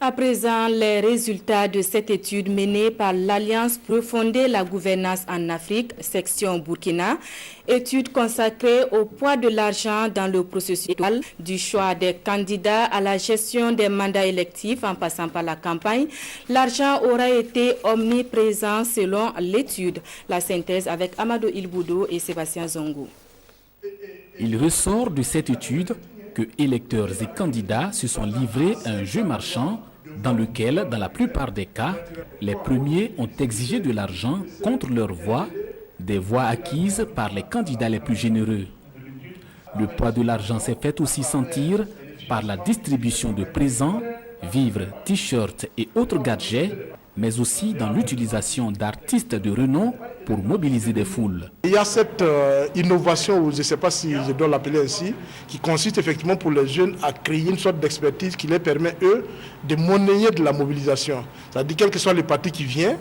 À présent, les résultats de cette étude menée par l'Alliance pour refonder la gouvernance en Afrique, section Burkina, étude consacrée au poids de l'argent dans le processus électoral, du choix des candidats à la gestion des mandats électifs en passant par la campagne. L'argent aura été omniprésent selon l'étude. La synthèse avec Amadou Ilboudou et Sébastien Zongo. Il ressort de cette étude que électeurs et candidats se sont livrés à un jeu marchand dans lequel, dans la plupart des cas, les premiers ont exigé de l'argent contre leur voix, des voix acquises par les candidats les plus généreux. Le poids de l'argent s'est fait aussi sentir par la distribution de présents, vivres, t-shirts et autres gadgets, mais aussi dans l'utilisation d'artistes de renom pour mobiliser des foules. Il y a cette innovation, je ne sais pas si je dois l'appeler ainsi, qui consiste effectivement pour les jeunes à créer une sorte d'expertise qui les permet, eux, de monnayer de la mobilisation. C'est-à-dire, quel que soit le parti qui vient,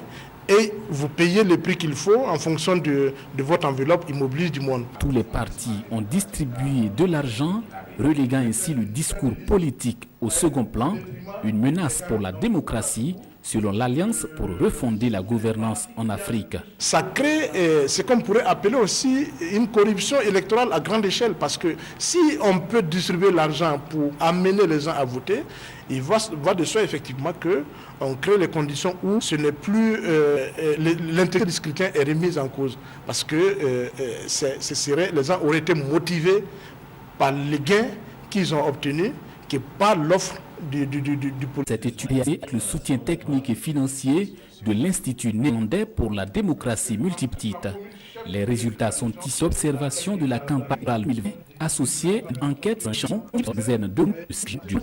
et vous payez le prix qu'il faut en fonction de votre enveloppe, il mobilise du monde. Tous les partis ont distribué de l'argent, reléguant ainsi le discours politique au second plan, une menace pour la démocratie, selon l'Alliance pour refonder la gouvernance en Afrique. Ça crée ce qu'on pourrait appeler aussi une corruption électorale à grande échelle, parce que si on peut distribuer l'argent pour amener les gens à voter, il va de soi effectivement qu'on crée les conditions où ce n'est plus l'intérêt du scrutin est remis en cause, parce que les gens auraient été motivés par les gains qu'ils ont obtenus, que par l'offre du politique. Cette étude avec le soutien technique et financier de l'Institut néerlandais pour la démocratie multipartite. Les résultats sont issus d'observations de la campagne 2020 associée à une enquête sur une dizaine de